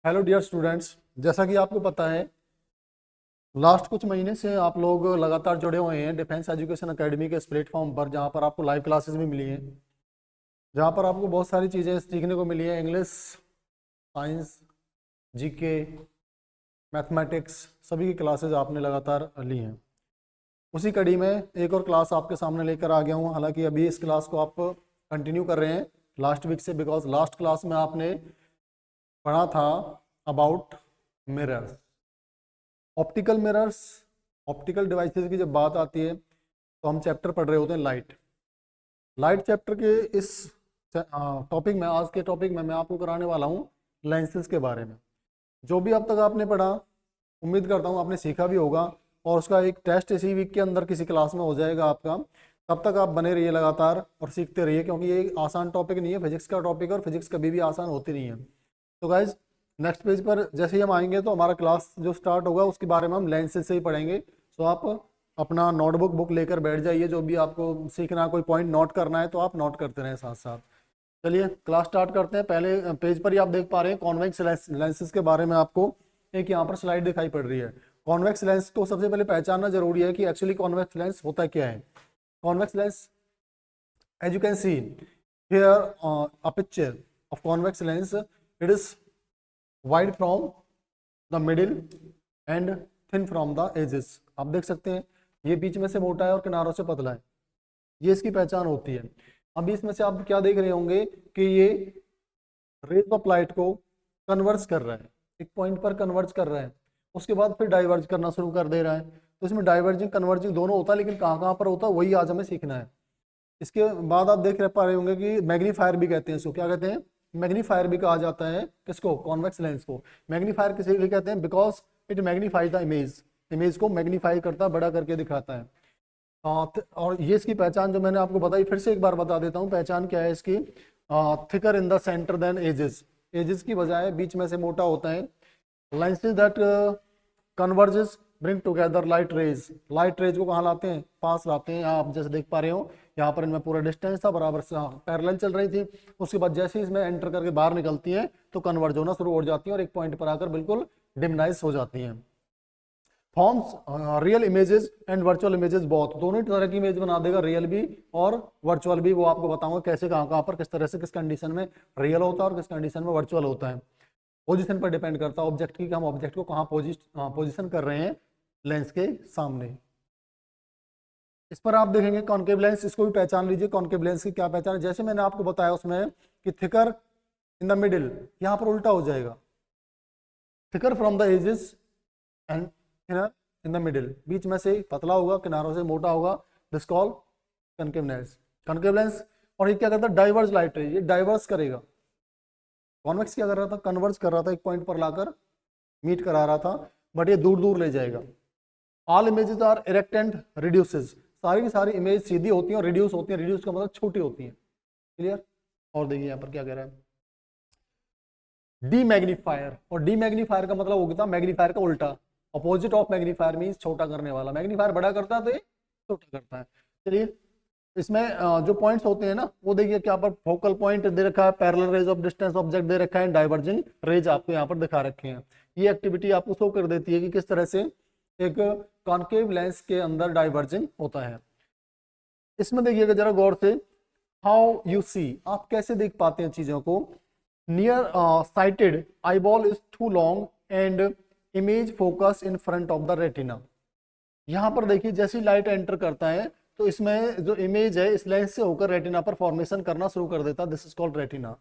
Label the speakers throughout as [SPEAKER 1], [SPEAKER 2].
[SPEAKER 1] Hello dear students, जैसा कि आपको पता है लास्ट कुछ महीने से आप लोग लगातार जुड़े हुए हैं डिफेंस एजुकेशन एकेडमी के इस प्लेटफॉर्म पर, जहां पर आपको लाइव क्लासेस भी मिली हैं, जहां पर आपको बहुत सारी चीज़ें सीखने को मिली है। इंग्लिश, साइंस, जीके, मैथमेटिक्स, सभी की क्लासेस आपने लगातार ली हैं। उसी कड़ी में एक और क्लास आपके सामने लेकर आ गया हूँ। हालांकि अभी इस क्लास को आप कंटिन्यू कर रहे हैं लास्ट वीक से, बिकॉज लास्ट क्लास में आपने पढ़ा था about mirrors, optical mirrors, optical devices की जब बात आती है तो हम चैप्टर पढ़ रहे होते हैं लाइट। लाइट चैप्टर के इस टॉपिक में, आज के टॉपिक में मैं आपको कराने वाला हूँ लेंसेज के बारे में। जो भी अब तक आपने पढ़ा, उम्मीद करता हूँ आपने सीखा भी होगा, और उसका एक टेस्ट इसी वीक के अंदर किसी क्लास में हो जाएगा आपका। तब तक आप बने रहिए लगातार और सीखते रहिए, क्योंकि ये आसान टॉपिक नहीं है, फिजिक्स का टॉपिक है और फिजिक्स कभी भी आसान होती नहीं है। तो गाइज, नेक्स्ट पेज पर जैसे ही हम आएंगे तो हमारा क्लास जो स्टार्ट होगा उसके बारे में हम लेंसेज से ही पढ़ेंगे। तो आप अपना नोटबुक बुक लेकर बैठ जाइए, जो भी आपको सीखना है, कोई पॉइंट नोट करना है तो आप नोट करते रहें साथ साथ। चलिए क्लास स्टार्ट करते हैं। पहले पेज पर ही आप देख पा रहे हैं कॉन्वेक्स लेंसेज के बारे में आपको एक यहाँ पर स्लाइड दिखाई पड़ रही है। कॉन्वेक्स लेंस को सबसे पहले पहचानना जरूरी है कि एक्चुअली कॉन्वेक्स लेंस होता क्या है। Convex lens, as you can see here, a picture of convex lens, it is wide from the middle and thin from the edges। आप देख सकते हैं ये बीच में से मोटा है और किनारों से पतला है, ये इसकी पहचान होती है। अभी इसमें से आप क्या देख रहे होंगे कि ये रेज ऑफ लाइट को कन्वर्ज कर रहा है, एक पॉइंट पर कन्वर्ज कर रहा है, उसके बाद फिर डाइवर्ज करना शुरू कर दे रहा है। तो इसमें डाइवर्जिंग कन्वर्जिंग दोनों होता है, लेकिन कहाँ कहाँ पर होता है वही आज हमें सीखना है। इसके बाद आप देख पा रहे होंगे कि मैग्नीफायर भी कहते हैं इसको। क्या कहते हैं? मैग्नीफायर भी कहा जाता है किसको? कॉन्वेक्स लेंस को। मैग्नीफायर किसी लिए कहते हैं? Because it magnify the image, image को मैग्नीफाई करता है, बड़ा करके दिखाता है। और ये इसकी पहचान जो मैंने आपको बताई, फिर से एक बार बता देता हूँ पहचान क्या है इसकी। Thicker in the center than edges, edges की बजाय बीच में से मोटा होता है। Lenses that converges bring together light rays, light rays को कहाँ लाते हैं? पास लाते हैं। आप जैसे देख पा रहे हो यहाँ पर इनमें पूरा डिस्टेंस था, बराबर से पैरेलल चल रही थी। उसके बाद जैसे ही इसमें एंटर करके बाहर निकलती हैं तो कन्वर्ज होना शुरू हो जाती हैं और एक पॉइंट पर आकर बिल्कुल डिमनाइज हो जाती हैं। Forms real images and virtual images, बहुत दोनों ही तरह की इमेज बना देगा, रियल भी और वर्चुअल भी। वो आपको बताऊंगा कैसे, कहाँ कहाँ पर, किस तरह से, किस कंडीशन में रियल होता है और किस कंडीशन में वर्चुअल होता है। पोजीशन पर डिपेंड करता है ऑब्जेक्ट की, कि हम ऑब्जेक्ट को कहाँ पोजीशन कर रहे हैं लेंस के सामने। इस पर आप देखेंगे कॉन्केव लेंस, इसको भी पहचान लीजिए। कॉन्केव लेंस की क्या पहचान है? जैसे मैंने आपको बताया उसमें कि थिकर इन द मिडिल, यहाँ पर उल्टा हो जाएगा, thicker from the edges and thinner in the middle, बीच में से पतला होगा, किनारों से मोटा होगा। This call concave lens, concave lens. और ये क्या करता है? डाइवर्स लाइट रे, ये डाइवर्स करेगा। कॉन्वेक्स क्या कर रहा था? कन्वर्ज कर रहा था, एक पॉइंट पर लाकर मीट करा रहा था, बट ये दूर दूर ले जाएगा। All images are erect and reduces, सारी की सारी इमेज सीधी होती हैं और रिड्यूस होती हैं। रिड्यूस का मतलब छोटी होती है। क्लियर? और देखिए यहाँ पर क्या कह रहा है, डीमैग्नीफायर। और डीमैग्नीफायर का मतलब हो गया मैग्नीफायर का उल्टा, अपोजिट ऑफ मैग्नीफायर मींस छोटा करने वाला। मैग्नीफायर बड़ा करता है तो ये छोटा करता है। चलिए इसमें जो पॉइंट्स होते हैं ना, वो देखिए क्या पर फोकल पॉइंट दे रखा है, parallel rays of distance object दे रखा है, डाइवर्जिंग रेज आपको यहाँ पर दिखा रखे हैं। ये एक्टिविटी आपको शो कर देती है कि किस तरह से एक कॉन्केव लेंस के अंदर डाइवर्जिंग होता है। इसमें देखिएगा जरा गौर से, हाउ यू सी, आप कैसे देख पाते हैं चीजों को। Near sighted eyeball is too long and image focus in front of the retina. यहाँ पर देखिए जैसी लाइट एंटर करता है तो इसमें जो इमेज है इस लेंस से होकर रेटिना पर फॉर्मेशन करना शुरू कर देता है। This is called retina.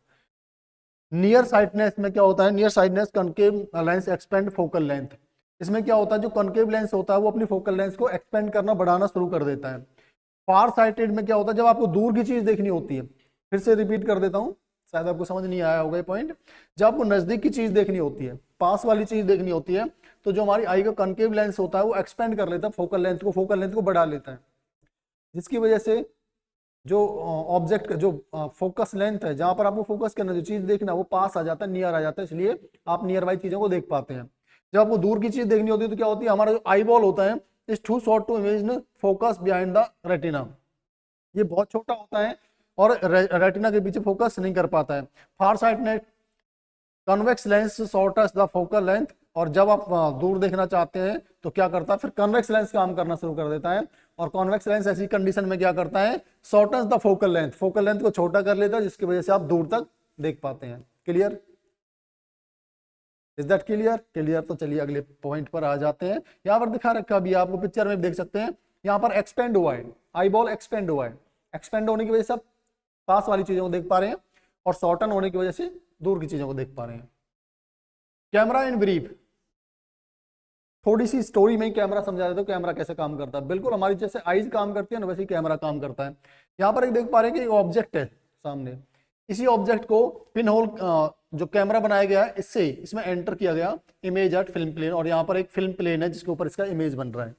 [SPEAKER 1] Near sightedness में क्या होता है? Near sightedness concave lens expand focal length. इसमें क्या होता है? जो कॉन्केव लेंस होता है वो अपनी फोकल लेंथ को एक्सपेंड करना, बढ़ाना शुरू कर देता है। फार साइटेड में क्या होता है? जब आपको दूर की चीज देखनी होती है, फिर से रिपीट कर देता हूं, शायद आपको समझ नहीं आया होगा ये पॉइंट। जब आपको नजदीक की चीज देखनी होती है, पास वाली चीज देखनी होती है, तो जो हमारी आई का कॉन्केव लेंस होता है वो एक्सपेंड कर लेता है फोकल लेंथ को बढ़ा लेता है, जिसकी वजह से जो ऑब्जेक्ट का जो फोकस लेंथ है, जहां पर आपको फोकस करना, जो चीज देखना, वो पास आ जाता है, नियर आ जाता है, इसलिए आप नियर बाई चीजों को देख पाते हैं। जब आपको दूर की चीज देखनी होती है तो क्या होती है? हमारा जो आई बॉल होता है is too short to image focus behind the retina, ये बहुत छोटा होता है और रेटिना के पीछे फोकस नहीं कर पाता है। Far sightedness convex lens shortest the focal length, और जब आप दूर देखना चाहते हैं तो क्या करता है, फिर कन्वेक्स लेंस काम करना शुरू कर देता है, और कॉन्वेक्स लेंस ऐसी कंडीशन में क्या करता है, शॉर्टेस्ट द फोकल लेंथ को छोटा कर लेता है, जिसकी वजह से आप दूर तक देख पाते हैं। Clear? Is that clear? Clear. तो चलिए अगले पॉइंट पर आ जाते हैं। यहाँ पर दिखा रखा भी आपको पिक्चर में देख सकते हैं, यहाँ पर एक्सपेंड हुआ है, आई बॉल एक्सपेंड हुआ है। एक्सपेंड होने की वजह से आप पास वाली चीजों को देख पा रहे हैं, और शॉर्टन होने की वजह से दूर की चीजों को देख पा रहे हैं। कैमरा इन ब्रीफ, थोड़ी सी स्टोरी में ही कैमरा समझा देता हूं कैमरा कैसे काम करता है। बिल्कुल हमारी जैसे आईज काम करती है ना, वैसे ही कैमरा काम करता है। यहाँ पर एक देख पा रहे हैं कि एक ऑब्जेक्ट है सामने, इसी ऑब्जेक्ट को पिन होल जो कैमरा बनाया गया है इससे इसमें एंटर किया गया इमेज एट फिल्म प्लेन, और यहाँ पर एक फिल्म प्लेन है जिसके ऊपर इसका इमेज बन रहा है।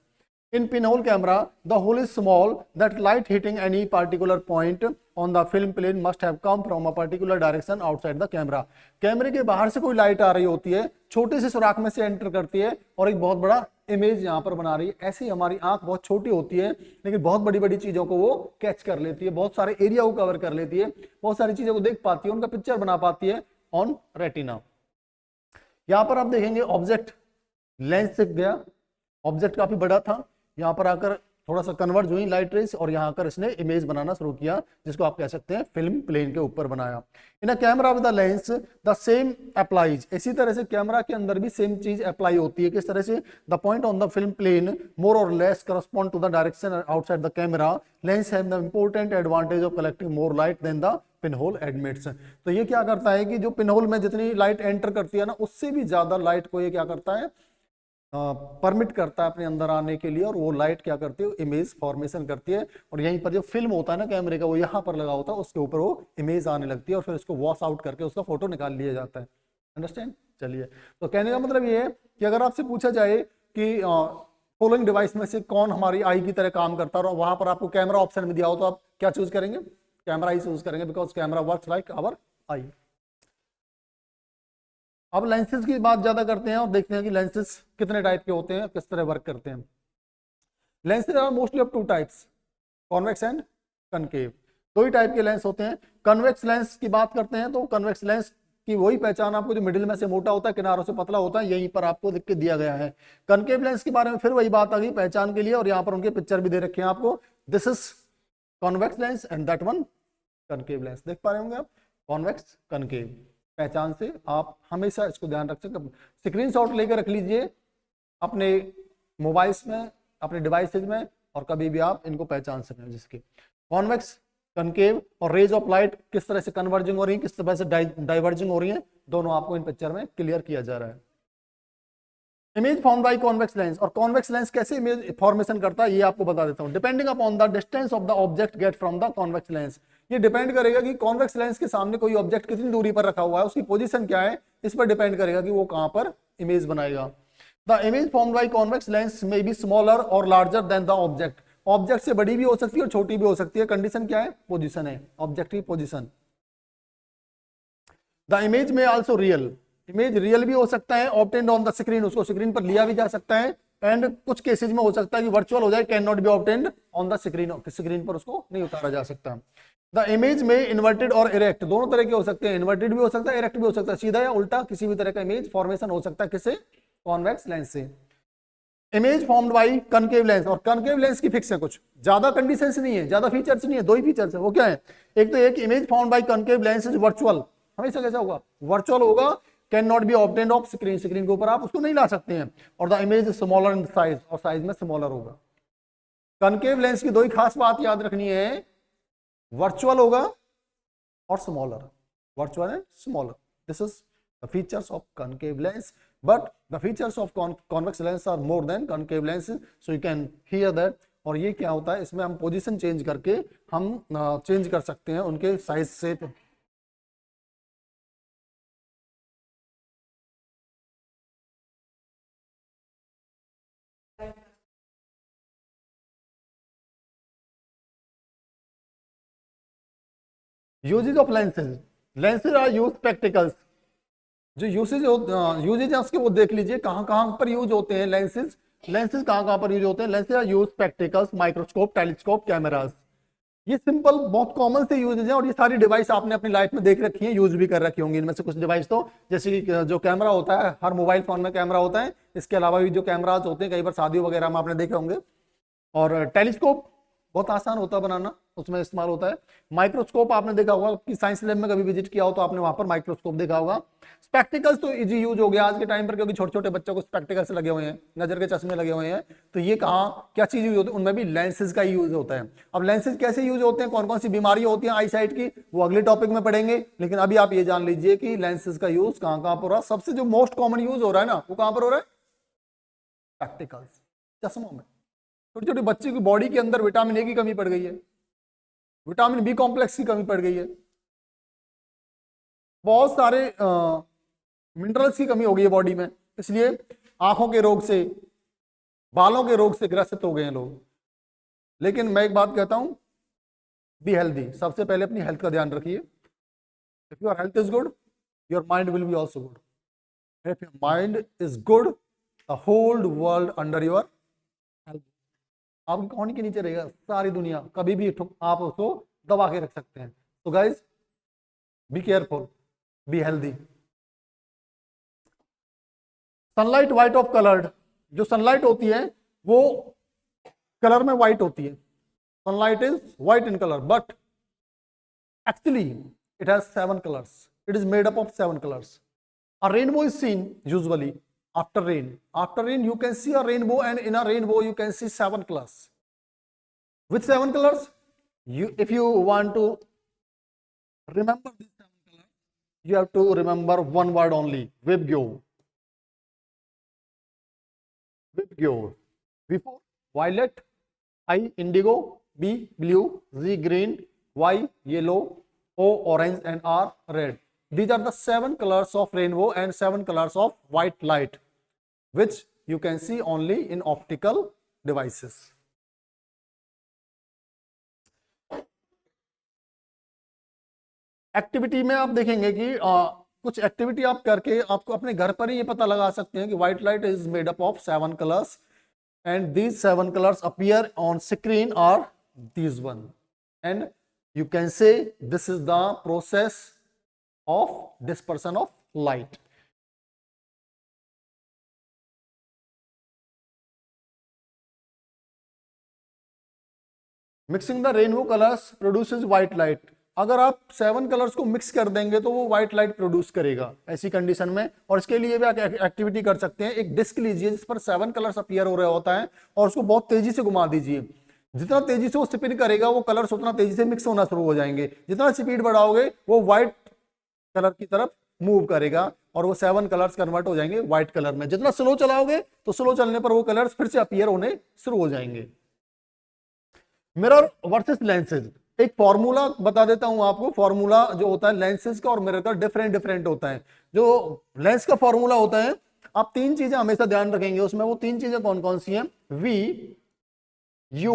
[SPEAKER 1] In pinhole camera, the hole is small that light hitting any particular point on the film plane must have come from a particular direction outside the camera. कैमरे के बाहर से कोई लाइट आ रही होती है, छोटे से सुराख में से एंटर करती है और एक बहुत बड़ा इमेज यहाँ पर बना रही है। ऐसे ही हमारी आंख बहुत छोटी होती है लेकिन बहुत बड़ी बड़ी चीजों को वो कैच कर लेती है, बहुत सारे एरिया को कवर कर लेती है, बहुत सारी चीजों को देख पाती है, उनका पिक्चर बना पाती है ऑन रेटिना। यहाँ पर आप देखेंगे ऑब्जेक्ट लेंस से गया, ऑब्जेक्ट काफी बड़ा था, यहाँ पर आकर थोड़ा सा कन्वर्ज हुई लाइट रेस और यहाँ आकर इसने इमेज बनाना शुरू किया, जिसको आप कह सकते हैं फिल्म प्लेन के ऊपर बनाया। In a camera with the lens the same applies, इसी तरह से कैमरा के अंदर भी सेम चीज अप्लाई होती है। किस तरह से? The point on the film plane more or less correspond to the direction outside the camera, lens have the important advantage of collecting more light than the pinhole admits. तो ये क्या करता है कि जो पिनहोल में जितनी लाइट एंटर करती है ना, उससे भी ज्यादा लाइट को ये क्या करता है, परमिट करता है अपने अंदर आने के लिए, और वो लाइट क्या करती है, इमेज फॉर्मेशन करती है, और यहीं पर जो फिल्म होता है ना कैमरे का, वो यहाँ पर लगा होता है, उसके ऊपर वो इमेज आने लगती है और फिर उसको वॉश आउट करके उसका फोटो निकाल लिया जाता है। अंडरस्टैंड? चलिए, तो कहने का मतलब ये है कि अगर आपसे पूछा जाए कि फॉलोइंग डिवाइस में से कौन हमारी आई की तरह काम करता है और वहां पर आपको कैमरा ऑप्शन में दिया हो, तो आप क्या चूज करेंगे? कैमरा ही चूज करेंगे, because camera works like our eye. अब लेंसेज की बात ज्यादा करते हैं और देखते हैं कि लेंसेज कितने टाइप के होते हैं, किस तरह वर्क करते हैं। Lenses are mostly of two types, convex and concave. दो ही टाइप के लेंस होते हैं। कन्वेक्स लेंस की बात करते हैं तो कन्वेक्स लेंस की वही पहचान आपको जो मिडिल में से मोटा होता है, किनारों से पतला होता है, यहीं पर आपको लिख के दिया गया है। कनकेव लेंस के बारे में फिर वही बात आ गई पहचान के लिए, और यहाँ पर उनके पिक्चर भी दे रखे हैं आपको। This is convex lens and that one concave lens. देख पा रहे होंगे आप, कॉन्वेक्स कनकेव। पहचान से आप हमेशा इसको ध्यान रख सकते, स्क्रीनशॉट लेकर रख लीजिए अपने मोबाइल्स में, अपने डिवाइसेज में, और कभी भी आप इनको पहचान सकें। जिसके कॉन्वेक्स, कनकेव और रेज ऑफ लाइट किस तरह से कन्वर्जिंग हो रही है, किस तरह से डाइवर्जिंग हो रही है, दोनों आपको इन पिक्चर में क्लियर किया जा रहा है। Image form by convex lens, और कॉन्वेक्स लेंस कैसे इमेज फॉर्मेशन करता है ये आपको बता देता हूं। Depending upon the distance of the object get from the convex lens, ये डिपेंड करेगा कि कॉन्वेक्स लेंस के सामने कोई ऑब्जेक्ट कितनी दूरी पर रखा हुआ है, उसकी पोजीशन क्या है, इस पर डिपेंड करेगा कि वो कहां पर इमेज बनाएगा। The image form by convex lens may be smaller or larger than the object, object से बड़ी भी हो सकती है और छोटी भी हो सकती है। कंडीशन क्या है? पोजीशन है, ऑब्जेक्ट की पोजीशन। द इमेज में आल्सो रियल, इमेज रियल भी हो सकता है, ऑब्टेन्ड ऑन द स्क्रीन, उसको स्क्रीन पर लिया भी जा सकता है, एंड कुछ केसेज में हो सकता है कि वर्चुअल हो जाए, can not be obtained on the screen, screen पर उसको नहीं उतारा जा सकता। द इमेज में इन्वर्टेड और इरेक्ट दोनों तरह के हो सकते हैं, इन्वर्टेड भी हो सकता है, इरेक्ट भी हो सकता है, सीधा या उल्टा किसी भी तरह का इमेज फॉर्मेशन हो सकता है। किससे? कॉन्वेक्स लेंस से। Image formed by concave lens, और कनकेव लेंस की फिक्स है, कुछ ज्यादा कंडीशंस नहीं है, ज्यादा फीचर्स नहीं है, दो ही फीचर्स है। वो क्या है? एक तो एक image formed by concave lens is virtual, हमेशा कैसा होगा? वर्चुअल होगा, can not be obtained of screen, screen के ऊपर आप उसको नहीं ला सकते हैं, और the image smaller in size, और साइज में स्मॉलर होगा। कनकेव लेंस की दो ही खास बात याद रखनी है, वर्चुअल होगा और smaller, virtual and smaller. This is the features of concave lens, but the features of convex lens are more than concave lens, so you can hear that. और ये क्या होता है, इसमें हम पोजीशन चेंज करके हम चेंज कर सकते हैं उनके साइज से। Uses of lenses, lenses are use spectacles, जो यूसेज यूजेज है उसके वो देख लीजिए कहां कहां पर यूज होते हैं लेंसेज। लेंसेज कहां कहां पर यूज होते हैं? Lenses are use spectacles, microscope, telescope, cameras. ये सिंपल बहुत कॉमन से यूज है और ये सारी डिवाइस आपने अपनी लाइफ में देख रखी है, यूज भी कर रखी होंगी। इनमें से कुछ डिवाइस तो जैसे कि जो कैमरा होता है, हर मोबाइल फोन में कैमरा होता है, इसके अलावा भी जो कैमराज होते हैं कई बार शादियों वगैरह में आपने देखे होंगे। और टेलीस्कोप बहुत आसान होता है बनाना, उसमें इस्तेमाल होता है। माइक्रोस्कोप आपने देखा होगा कि साइंस लैब में कभी विजिट किया हो तो आपने वहां पर माइक्रोस्कोप देखा होगा। स्पेक्टिकल्स तो इजी यूज हो गया आज के टाइम पर, क्योंकि छोटे छोटे बच्चों को स्पेक्टिकल्स लगे हुए हैं, नजर के चश्मे लगे हुए हैं। तो ये कहाँ क्या चीज यूज होती है, उनमें भी लेंसेज का यूज होता है। अब लेंसेज कैसे यूज होते हैं, कौन कौन सी बीमारियां होती हैं आई साइट की, वो अगले टॉपिक में पढ़ेंगे। लेकिन अभी आप ये जान लीजिए कि लेंसेज का यूज कहाँ कहाँ पर हो रहा है। सबसे जो मोस्ट कॉमन यूज हो रहा है ना, वो कहाँ पर हो रहा है, स्पेक्टिकल्स, चश्मों में। छोटे छोटे बच्चे की बॉडी के अंदर विटामिन ए की कमी पड़ गई है, विटामिन बी कॉम्प्लेक्स की कमी पड़ गई है, बहुत सारे मिनरल्स की कमी हो गई है बॉडी में, इसलिए आंखों के रोग से, बालों के रोग से ग्रसित हो गए हैं लोग। लेकिन मैं एक बात कहता हूं, बी हेल्दी। सबसे पहले अपनी हेल्थ का ध्यान रखिए। If your health is good, your mind will be also good. If your mind is good, the whole world under your health. आपकी कौन के नीचे रहेगा, सारी दुनिया कभी भी आप उसको दबा के रख सकते हैं। तो guys, be careful, be healthy. Sunlight white of coloured, जो सनलाइट होती है वो कलर में व्हाइट होती है। Sunlight is white in colour, but actually it has 7 colors. It is made up of 7 colors. A rainbow is seen usually after rain. After rain you can see a rainbow, and in a rainbow you can see 7 colors. Which 7 colors? If you want to remember these 7 colors, you have to remember one word only, Vibgyo. Vibgyo. V for violet, I indigo, B blue, Z green, Y yellow, O orange, and R red. These are the 7 colors of rainbow and 7 colors of white light, which you can see only in optical devices. Activity में आप देखेंगे कि कुछ activity आप करके आपको अपने घर पर ही ये पता लगा सकते हैं कि white light is made up of 7 colours, and these 7 colors appear on screen are these one, and you can say this is the process of dispersion of light. Mixing the rainbow colors produces white light. अगर आप 7 colours को mix कर देंगे तो वो white light produce करेगा ऐसी condition में। और इसके लिए भी आप एक्टिविटी कर सकते हैं। एक डिस्क लीजिए जिस पर 7 कलर्स अपीयर हो रहा होता है और उसको बहुत तेजी से घुमा दीजिए। जितना तेजी से वो स्पिन करेगा वो कलर्स उतना तेजी से मिक्स होना शुरू हो जाएंगे। जितना स्पीड बढ़ाओगे वो व्हाइट कलर की तरफ मूव करेगा और वो 7 कलर्स कन्वर्ट हो जाएंगे व्हाइट कलर में। जितना स्लो चलाओगे तो स्लो चलने पर वो कलर्स फिर से अपीयर होने शुरू हो जाएंगे। मिरर वर्सेस लेंसेज, एक फॉर्मूला बता देता हूं आपको। फॉर्मूला जो होता है लेंसेज का और मिरर का डिफरेंट डिफरेंट होता है। जो लेंस का फॉर्मूला होता है, आप 3 चीजें हमेशा ध्यान रखेंगे उसमें। वो 3 चीजें कौन कौन सी हैं? V, U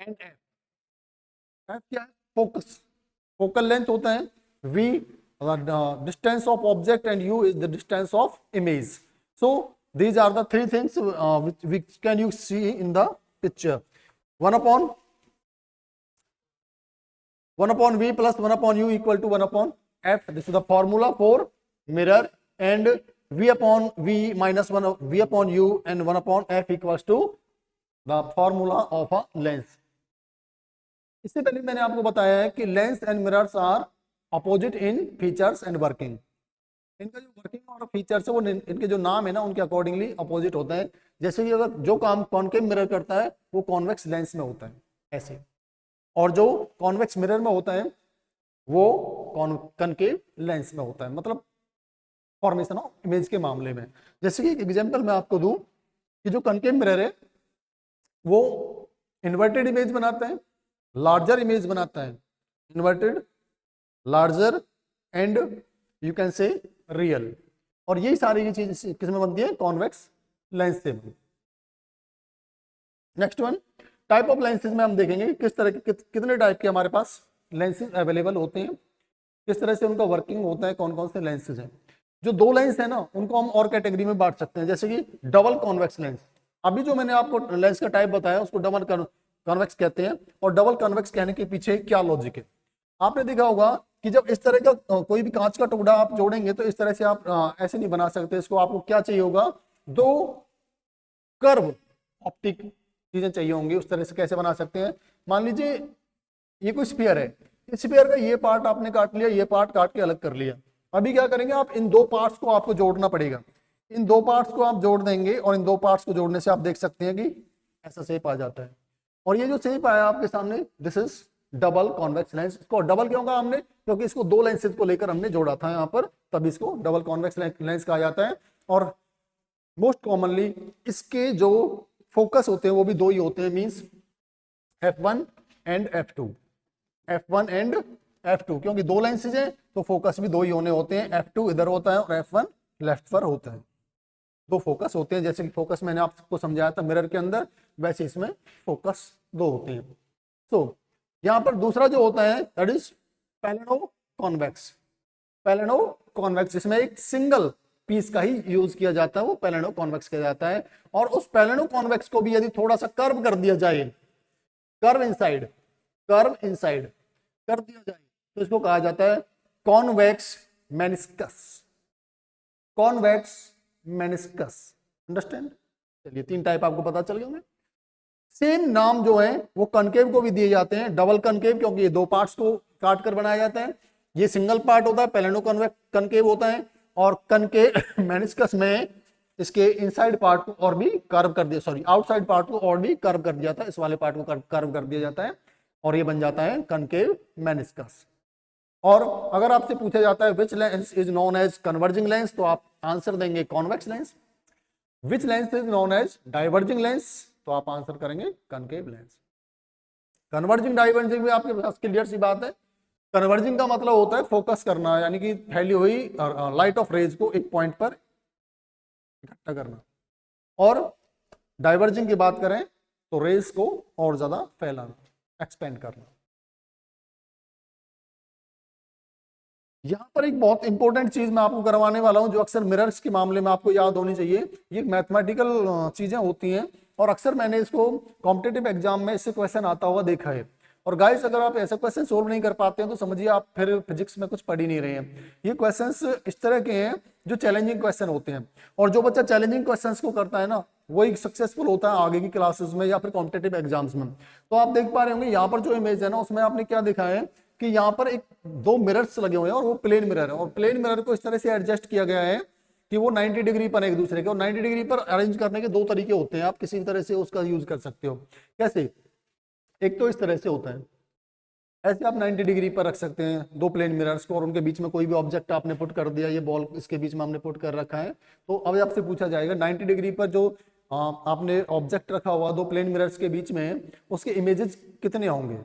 [SPEAKER 1] and F. F क्या है? फोकस, फोकल लेंथ होता है। V distance of object and U is the distance of image. So these are the 3 things which can you see in the picture. 1 upon v plus 1 upon u equal to 1 upon f. This is the formula for mirror. And v upon v minus 1 v upon u and 1 upon f equals to the formula of a lens. इससे पहले मैंने आपको बताया है कि lens and mirrors are opposite in features and working. इनका जो working और फीचर्स है वो इनके जो नाम है ना उनके अकॉर्डिंगली अपोजिट होता है। जैसे कि अगर जो काम कॉनकेव मिरर करता है वो कॉन्वेक्स लेंस में होता है ऐसे, और जो कॉन्वेक्स मिरर में होता है वो कॉनकेव लेंस में होता है। मतलब फॉर्मेशन ऑफ इमेज के मामले में। जैसे कि एक एग्जांपल मैं आपको दूं कि जो कॉनकेव मिरर है वो इन्वर्टेड इमेज बनाता है, लार्जर इमेज बनाता है, inverted, larger and you can say real. और यही सारी ये चीज किस में बनती है? कॉन्वेक्स लेंस से। Next one, type of lenses में हम देखेंगे किस तरह के कितने टाइप के हमारे पास लेंसेज अवेलेबल होते हैं, किस तरह से उनका वर्किंग होता है, कौन कौन से लेंसेज हैं। जो 2 लेंस है ना उनको हम और कैटेगरी में बांट सकते हैं, जैसे कि डबल कॉन्वेक्स लेंस। अभी जो मैंने आपको लेंस का टाइप बताया उसको कॉन्वेक्स कहते हैं। और डबल कॉन्वेक्स कहने के पीछे क्या लॉजिक है? आपने देखा होगा कि जब इस तरह का कोई भी कांच का टुकड़ा आप जोड़ेंगे तो इस तरह से आप ऐसे नहीं बना सकते इसको, आपको क्या चाहिए होगा, दो कर्व ऑप्टिक चीजें चाहिए होंगी। उस तरह से कैसे बना सकते हैं? मान लीजिए ये कोई स्फीयर है, इस स्फीयर का ये पार्ट आपने काट लिया, ये पार्ट काट के अलग कर लिया। अभी क्या करेंगे, आप इन दो पार्ट्स को आपको जोड़ना पड़ेगा। इन दो पार्ट्स को आप जोड़ देंगे और इन दो पार्ट्स को जोड़ने से आप देख सकते हैं कि ऐसा शेप आ जाता है। और ये जो शेप आया आपके सामने, this is double convex lens. इसको डबल क्यों कहा हमने? क्योंकि इसको दो लेंसेज को लेकर हमने जोड़ा था यहाँ पर, तब इसको डबल कॉन्वेक्स लेंस कहा जाता है। और मोस्ट कॉमनली इसके जो फोकस होते हैं वो भी दो ही होते हैं, means F1 and F2, F1 and F2, क्योंकि दो लेंसेज हैं तो फोकस भी दो ही होने होते हैं। F2 इधर होता है और F1 लेफ्ट पर होता है। दो फोकस होते हैं, जैसे कि फोकस मैंने आपको समझाया था मिरर के अंदर, वैसे इसमें फोकस दो होते हैं। तो यहाँ पर दूसरा जो होता है दैट इज पैलेनो कॉन्वेक्स। पैलेनो कॉन्वेक्स, जिसमें एक सिंगल पीस का ही यूज किया जाता है, वो पैलेनो कॉन्वेक्स किया जाता है। और उस पैलेनो कॉन्वेक्स को भी यदि थोड़ा सा कर्व कर दिया जाए, कर्व इनसाइड कर दिया जाए, तो इसको कहा जाता है convex meniscus. Convex meniscus, understand? चलिए, तीन टाइप आपको पता चल गया। सेम नाम जो है वो कनकेव को भी दिए जाते हैं, डबल कनकेव, क्योंकि ये दो पार्ट्स को काट कर बनाया जाता है। ये सिंगल पार्ट होता है, पैलेनो कनकेव होता है। और कनकेव मेनिस्कस में इसके इनसाइड पार्ट को और भी कर्व कर दिया, सॉरी आउटसाइड पार्ट को और भी कर्व कर दिया था, इस वाले पार्ट को कर्व कर दिया जाता है और ये बन जाता है कनकेव मेनिस्कस। और अगर आपसे पूछा जाता है which lens is known as converging lens, तो आप आंसर देंगे convex lens. Which lens is known as diverging lens, तो आप आंसर करेंगे कनकेव लेंस। कन्वर्जिंग डाइवर्जिंग भी आपके पास क्लियर सी बात है। कन्वर्जिंग का मतलब होता है फोकस करना, यानी कि फैली हुई लाइट ऑफ रेज को एक पॉइंट पर इकट्ठा करना। और डाइवर्जिंग की बात करें तो रेज को और ज्यादा फैलाना, एक्सपेंड करना। यहां पर एक बहुत इंपॉर्टेंट चीज मैं आपको करवाने वाला हूं, जो अक्सर मिरर्स के मामले में आपको याद होनी चाहिए। ये मैथमेटिकल चीजें होती हैं और अक्सर मैंने इसको कॉम्पिटेटिव एग्जाम में इससे क्वेश्चन आता हुआ देखा है। और गाइस, अगर आप ऐसे क्वेश्चन सोल्व नहीं कर पाते हैं तो समझिए आप फिर फिजिक्स में कुछ पढ़ ही नहीं रहे हैं। ये क्वेश्चंस इस तरह के हैं जो चैलेंजिंग क्वेश्चन होते हैं, और जो बच्चा चैलेंजिंग क्वेश्चंस को करता है ना, वही सक्सेसफुल होता है आगे की क्लासेस में या फिर कॉम्पिटेटिव एग्जाम्स में। तो आप देख पा रहे होंगे यहाँ पर जो इमेज है ना, उसमें आपने क्या देखा है कि यहाँ पर एक दो मिरर्स लगे हुए हैं और वो प्लेन मिरर है, और प्लेन मिरर को इस तरह से एडजस्ट किया गया है कि वो 90 डिग्री पर एक दूसरे के, और 90 डिग्री पर अरेंज करने के दो तरीके होते हैं, आप किसी तरह से उसका यूज कर सकते हो। कैसे? एक तो इस तरह से होता है, ऐसे आप 90 डिग्री पर रख सकते हैं दो प्लेन मिरर्स को, और उनके बीच में कोई भी ऑब्जेक्ट आपने पुट कर दिया, ये बॉल इसके बीच में हमने पुट कर रखा है। तो अब आपसे पूछा जाएगा 90 डिग्री पर जो आपने ऑब्जेक्ट रखा हुआ दो प्लेन मिरर्स के बीच में, उसके इमेजेस कितने होंगे,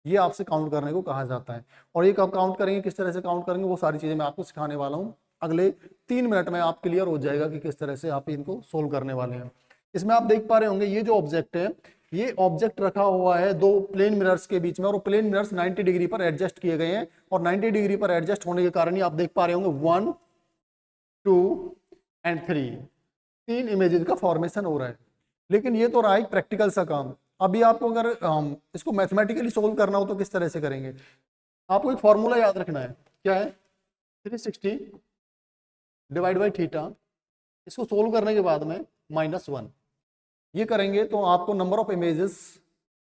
[SPEAKER 1] ये आपसे काउंट करने को कहा जाता है। और ये कब काउंट करेंगे, किस तरह से काउंट करेंगे, वो सारी चीजें मैं आपको सिखाने वाला हूँ। अगले 3 मिनट में आप क्लियर हो जाएगा कि किस तरह से आप इनको सोल्व करने वाले हैं। इसमें आप देख पा रहे होंगे ये जो ऑब्जेक्ट है, ये ऑब्जेक्ट रखा हुआ है दो प्लेन मिरर्स के बीच में, और वो प्लेन मिरर्स 90 डिग्री पर एडजस्ट किए गए हैं, और 90 डिग्री पर एडजस्ट होने के कारण ही आप देख पा रहे होंगे 1, 2 एंड 3 तीन इमेजेस का फॉर्मेशन हो रहा है। लेकिन ये तो रहा एक प्रैक्टिकल सा काम। अभी आपको अगर इसको मैथमेटिकली सोल्व करना हो तो किस तरह से करेंगे? आपको एक फॉर्मूला याद रखना है, क्या है? 360 डिवाइड बाई थीटा। इसको सोल्व करने के बाद में -1 ये करेंगे तो आपको number of images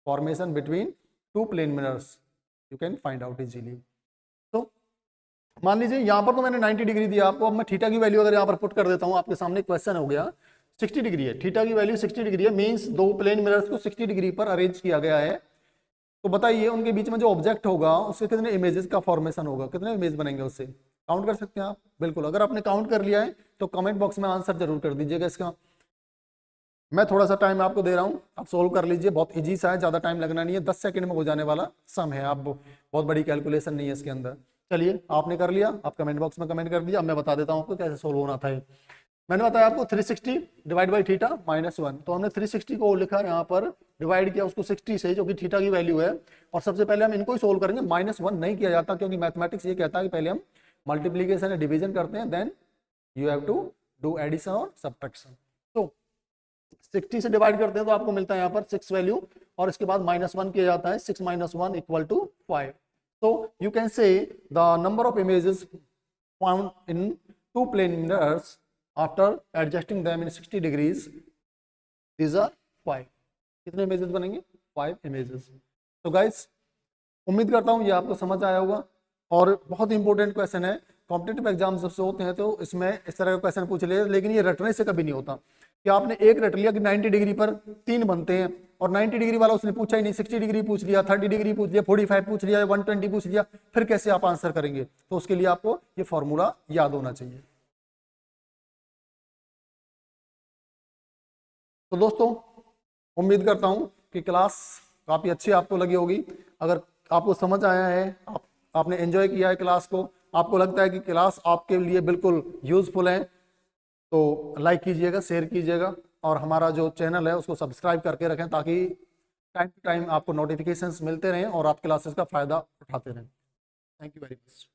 [SPEAKER 1] formation between two plane mirrors you can find out easily. तो मान लीजिए यहाँ पर तो मैंने 90 डिग्री दिया आपको, अब मैं थीटा की वैल्यू अगर यहाँ पर पुट कर देता हूँ, आपके सामने क्वेश्चन हो गया 60 डिग्री है, थीटा की वैल्यू 60 डिग्री है, मींस दो प्लेन मिरर्स को 60 डिग्री पर अरेंज किया गया है। तो बताइए उनके बीच में जो ऑब्जेक्ट होगा उससे कितने इमेजेस का फॉर्मेशन होगा, कितने इमेज बनेंगे, उससे काउंट कर सकते हैं आप। बिल्कुल, अगर आपने काउंट कर लिया है तो कमेंट बॉक्स में आंसर जरूर कर दीजिएगा इसका। मैं थोड़ा सा टाइम आपको दे रहा हूँ, आप सोल्व कर लीजिए, बहुत इजी सा है, ज्यादा टाइम लगना नहीं है, 10 सेकंड में हो जाने वाला सम है, आप बहुत बड़ी कैलकुलेशन नहीं है इसके अंदर। चलिए, आपने कर लिया, आप कमेंट बॉक्स में कमेंट कर दिया। अब मैं बता देता हूँ आपको कैसे सोल्व होना था। मैंने बताया आपको 360 डिवाइड बाई थीटा -1, तो हमने 360 को लिखा यहाँ पर, डिवाइड किया उसको 60 से, जो कि थीटा की वैल्यू है। और सबसे पहले हम इनको ही सोल्व करेंगे, -1 नहीं किया जाता, क्योंकि मैथमेटिक्स ये कहता है कि पहले हम मल्टीप्लीकेशन या डिवीजन करते हैं, then you have to do addition और सब्ट्रैक्शन। तो 60 से डिवाइड करते हैं तो आपको मिलता है यहाँ पर 6 वैल्यू, और इसके बाद -1 किया जाता है, 6 - 1 = 5. So you can say the number of images found in two plane mirrors after adjusting them in 60 degrees, these are 5. कितने इमेजेस बनेंगे? 5 इमेजेस. तो गाइस उम्मीद करता हूँ ये आपको समझ आया होगा, और बहुत इंपॉर्टेंट क्वेश्चन है. कॉम्पिटेटिव एग्जाम जब से होते हैं तो इसमें इस तरह का क्वेश्चन पूछ ले, लेकिन ये रटने से कभी नहीं होता कि आपने एक रट लिया कि 90 डिग्री पर 3 बनते हैं, और 90 डिग्री वाला उसने पूछा ही नहीं, 60 डिग्री पूछ लिया, 30 डिग्री पूछ लिया, 45 पूछ लिया, 120 पूछ लिया, फिर कैसे आप आंसर करेंगे? तो उसके लिए आपको ये फॉर्मूला याद होना चाहिए. तो दोस्तों उम्मीद करता हूं कि क्लास काफ़ी अच्छी आपको लगी होगी. अगर आपको समझ आया है, आपने एंजॉय किया है क्लास को, आपको लगता है कि क्लास आपके लिए बिल्कुल यूजफुल है, तो लाइक कीजिएगा, शेयर कीजिएगा, और हमारा जो चैनल है उसको सब्सक्राइब करके रखें ताकि टाइम टू टाइम आपको नोटिफिकेशंस मिलते रहें और आप क्लासेस का फ़ायदा उठाते रहें. Thank you very much.